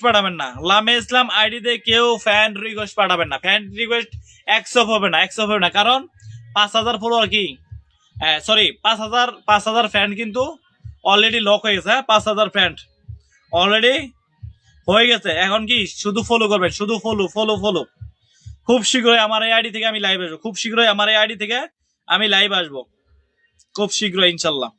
পাঠাবেন না, লামে ইসলাম আইডিতে কেউ ফ্যান রিকোয়েস্ট পাঠাবেন না, ফ্যান রিকোয়েস্ট অ্যাকসেপ্ট হবে না, অ্যাকসেপ্ট হবে না। কারণ 5,000 ফলোয়ার কি, সরি 5,000 ফ্যান কিন্তু অলরেডি লক হয়ে গেছে। 5,000 ফ্যান অলরেডি হয়ে গেছে। এখন কি শুধু ফলো করবেন, শুধু ফলো ফলো ফলো। খুব শীঘ্রই আমার এই আইডি থেকে আমি লাইভ আসবো, খুব শীঘ্রই আমার এই আইডি থেকে আমি লাইভ আসবো, খুব শীঘ্রই ইনশাল্লাহ।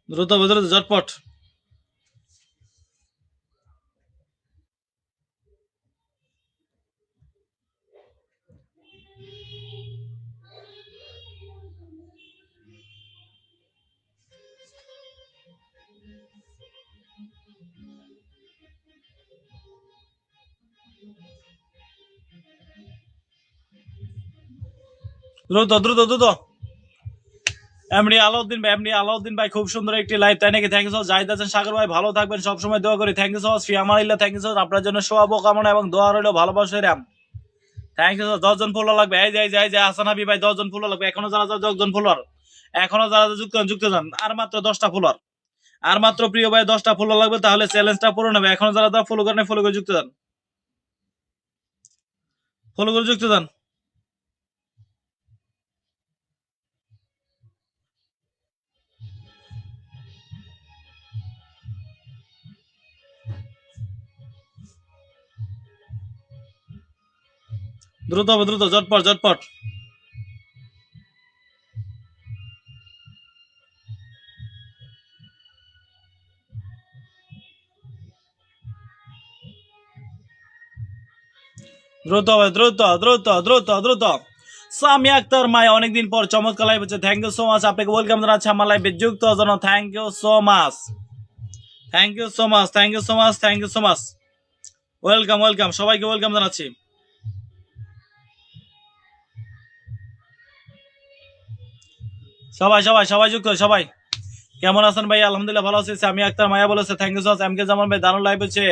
দ্রুত দ্রুত ঝটপট। দ্রুত দ্রুত দ্রুত। এমনি আলাউদ্দিন ভাই খুব সুন্দর একটি লাইভ, তাই নাকি? Thank you so much. Zahid Hasan Sagar ভাই ভালো থাকবেন, সবসময় দোয়া করি। Thank you so much. ফি আমানিল্লাহ, থ্যাংক ইউ সো মাচ। আপনার জন্য শুভ কামনা এবং দোয়া রইল, ভালোবাসা রাম। Thank you so much. 10 জন ফলো লাগবে, এই যে হাসান হাবিব ভাই 10 জন ফলো লাগবে। এখনো যারা 10 জন ফলোয়ার, এখনো যারা যুক্ত যান, আর মাত্র 10টা ফলোয়ার, আর মাত্র প্রিয় ভাই 10টা ফলো লাগবে, তাহলে চ্যালেঞ্জটা পূরণ হবে। এখনো যারা ফলো করেন, ফলো করে যুক্ত যান, ফলো করে যুক্ত যান। দ্রুত হবে, দ্রুত, ঝটপট ঝটপট। দ্রুত হবে, দ্রুত দ্রুত দ্রুত দ্রুত। সামি আক্তার মাই অনেকদিন পর চমৎকার লাইভ হচ্ছে, থ্যাংক ইউ সো মাচ। আপনাকে ওয়েলকাম জানাচ্ছি আমার লাইভে যুক্ত হওয়ার জন্য। Thank you so much, thank you so much, thank you so much, thank you so much. Welcome welcome, সবাইকে ওয়েলকাম জানাচ্ছি। সবাই সবাই সবাই যুক্ত, সবাই কেমন আছেন ভাই? আলহামদুলিল্লাহ ভালো আছি। আমি আক্তার মায়া বলেছে, thank you so much. M K Zaman ভাই দারুণ লাইভ হচ্ছে।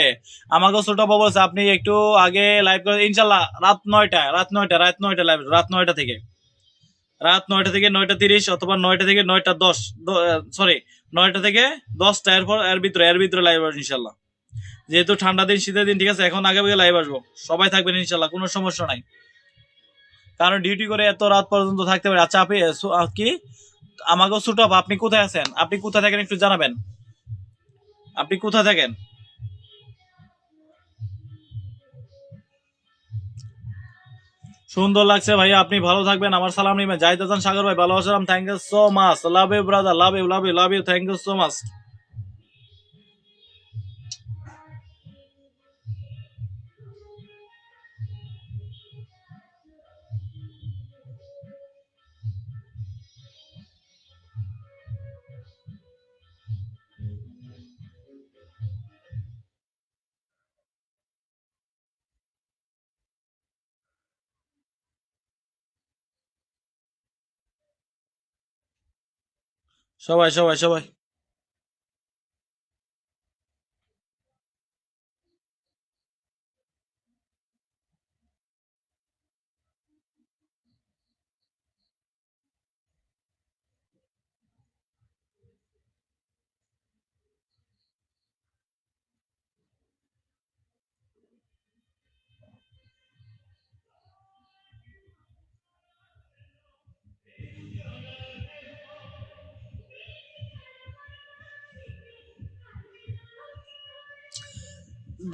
আমাকেও ছোট বাবু বলেছে আপনি একটু আগে লাইভ করে, ইনশাল্লাহ রাত 9টা লাইভ, রাত 9টা থেকে, রাত 9টা থেকে 9টা 30, অথবা 9টা থেকে 9টা 10, সরি 9টা থেকে 10টা, এরপর এর ভিতরে লাইভ আসবো ইনশাল্লাহ। যেহেতু ঠান্ডা দিন, শীতের দিন, ঠিক আছে, এখন আগে আগে লাইভ আসবো। সবাই থাকবেন ইনশাল্লাহ, কোনো সমস্যা নাই, কারণ ডিউটি করে এত রাত পর্যন্ত থাকতে পারে। আচ্ছা আপনি কি আমাকেও ছোট, আপনি কোথায় আছেন, আপনি কোথায় থাকেন একটু জানাবেন, আপনি কোথায় থাকেন? সুন্দর লাগছে ভাইয়া, আপনি ভালো থাকবেন, আমার সালাম নিবেন। জাহিদ হাসান সাগর ভাই ভালোবাসাম, thank you so much. Love you brother, love you love you love you, thank you so much. সবাই সবাই সবাই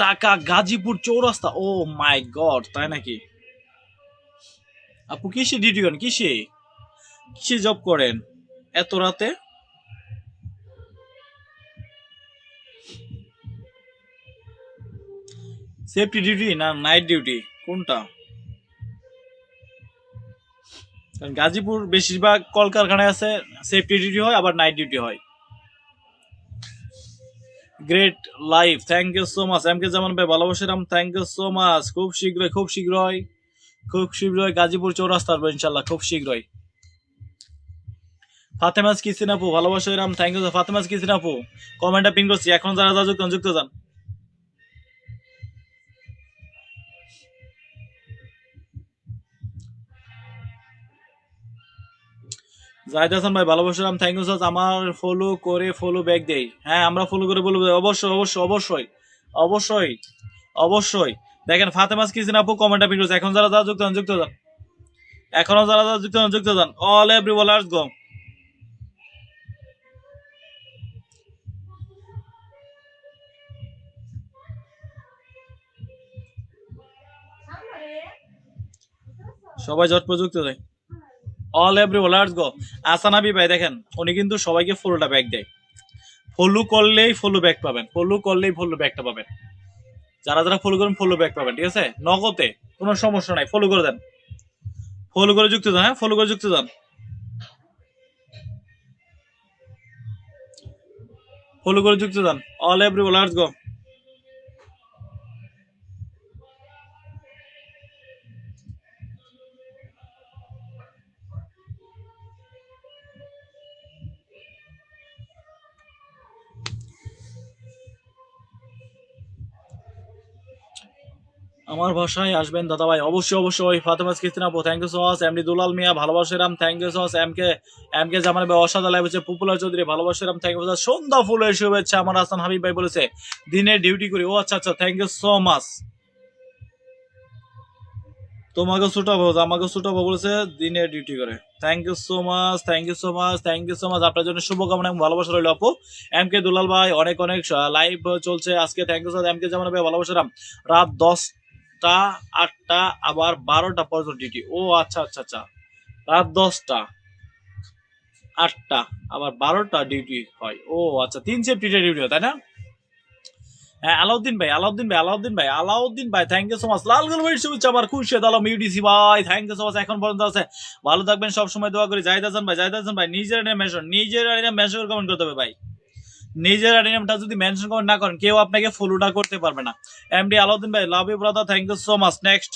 ঢাকা গাজীপুর চৌরাস্তা, ও মাই গড, তাই নাকি? আপু কিসে ডিউটি করেন, কিসে কিসে জব করেন এত রাতে? সেফটি ডিউটি না নাইট ডিউটি, কোনটা? কারণ গাজীপুর বেশিরভাগ কলকারখানায় আছে, সেফটি ডিউটি হয়, আবার নাইট ডিউটি হয়। Great life, thank you so much. M K Zaman ভাই ভালোবাসারাম, থ্যাংক ইউ সো মাচ। খুব শীঘ্রই খুব শীঘ্রই খুব শীঘ্রই গাজীপুর চৌরাস্তা আসবো ইনশাল্লাহ, খুব শীঘ্রই। ফাতেমাস কিসিন আপু ভালোবাসা রাম, থ্যাংক ইউ। ফাতেমাস কিসিন আপু কমেন্টটা পিন করছি, এখন যারা যা যুক্ত যান। জাহিদ হাসান ভাই ভালোবাসা রাম, থ্যাংক ইউ সো মাচ। আমার ফলো করে ফলো ব্যাক দেই, হ্যাঁ আমরা ফলো করে বলবো, অবশ্যই অবশ্যই অবশ্যই অবশ্যই অবশ্যই। দেখেন ফাতেমাস কিসিন আপু কমেন্টটা পিন করছে, এখন যারা যা যুক্ত যান, এখনো যারা যা যুক্ত যান, অল এভরিওয়ান লেটস গো। সবাই ঝটপট যুক্ত যায়, অল এভরিওয়ান লেটস গো। আসানাবি ভাই দেখেন উনি কিন্তু সবাইকে ফলোটা ব্যাক দেয়, ফলো করলেই ফলো ব্যাক পাবেন, ফলো করলেই ফলো ব্যাকটা পাবেন, যারা যারা ফলো করেন ফলো ব্যাক পাবেন, ঠিক আছে নগদে, কোনো সমস্যা নাই, ফলো করে দেন, ফলো করে যুক্ত যান, হ্যাঁ ফলো করে যুক্ত যান, ফলো করে যুক্ত যান, অল এভরিওয়ান লেটস গো। আমার ভাষায় আসবেন দাদা ভাই, অবশ্যই অবশ্যই। ফাতেমাস কিস্তিন আপু thank you so much. MD Dulal Mia ভালোবাসেরাম, thank you so much. MK Zaman ভাই অসাদা লাইভ হচ্ছে, পপুলার চৌধুরী ভালোবাসেরাম, থ্যাংক ইউ সো মাচ। সন্ধ্যা ফুলের শুভেচ্ছা, আমার হাসান হাবিব ভাই বলেছে দিনে ডিউটি করি, ও আচ্ছা আচ্ছা, থ্যাংক ইউ সো মাচ। তোমাকে ছুটাবো, আমাকে ছুটাবো বলেছে, দিনে ডিউটি করে, thank you so much, thank you so much, thank you so much. আপনার জন্য শুভকামনা এবং ভালোবাসা রইল আপু। এমকে দুলাল ভাই অনেক অনেক লাইভ চলছে আজকে, thank you so much. MK Zaman ভাই ভালোবাসারাম, রাত 10টা 8টা আবার 12টা পর্যন্ত ডিউটি, ও আচ্ছা আচ্ছা আচ্ছা, রাত 10টা 8টা আবার 12টা ডিউটি হয়, ও আচ্ছা 3 শিফট ডিউটি হয় তাই না? হ্যাঁ আলাউদ্দিন ভাই, আলাউদ্দিন ভাই থ্যাংক ইউ সো মাচ। লালগুল ভাই শুভেচ্ছা, আমার খুশি আলম ইউডিসি ভাই থ্যাংক ইউ সো মাচ, এখন পর্যন্ত আছে, ভালো থাকবেন, সব সময় দোয়া করি। জাহিদ হাসান ভাই নিজের মেনশন কমেন্ট করতে হবে ভাই, নিজের নামটা যদি মেনশন কমেন্ট না করেন কেউ আপনাকে ফলোটা করতে পারবে না। এমডি আলাউদ্দিন ভাই love you brother, thank you so much. Next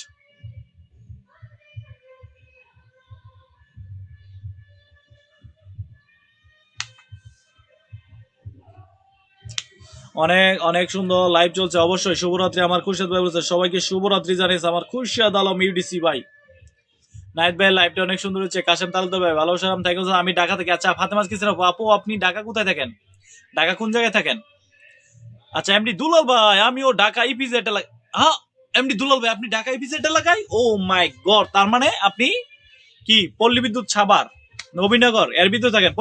অনেক অনেক সুন্দর লাইভ চলছে, অবশ্যই শুভরাত্রি। আমার খুরশেদ ভাই বলছে সবাইকে শুভরাত্রি জানিয়েছে, আমার খুরশেদ আলম ইউডিসি ভাই। নাইট ভাই লাইভটা অনেক সুন্দর হচ্ছে, কাশেম তালুকদার ভাই ভালোবাসারাম, থ্যাংক ইউ। আমি ঢাকা থেকে, আচ্ছা ফাতেমাস কিসের আপু, আপনি ঢাকা কোথায় থাকেন, ঢাকা কোন জায়গায় থাকেন? আচ্ছা এমডি দুলাল ভাই, আমিও ঢাকা ইপিজেড এলাকা, হ্যাঁ এমডি দুলাল ভাই আপনি ঢাকা ইপিজেড এলাকায়, ও মাই গড, তার মানে আপনি কি পল্লী বিদ্যুৎ সাভার নবীনগর এর ভিতরে থাকেন?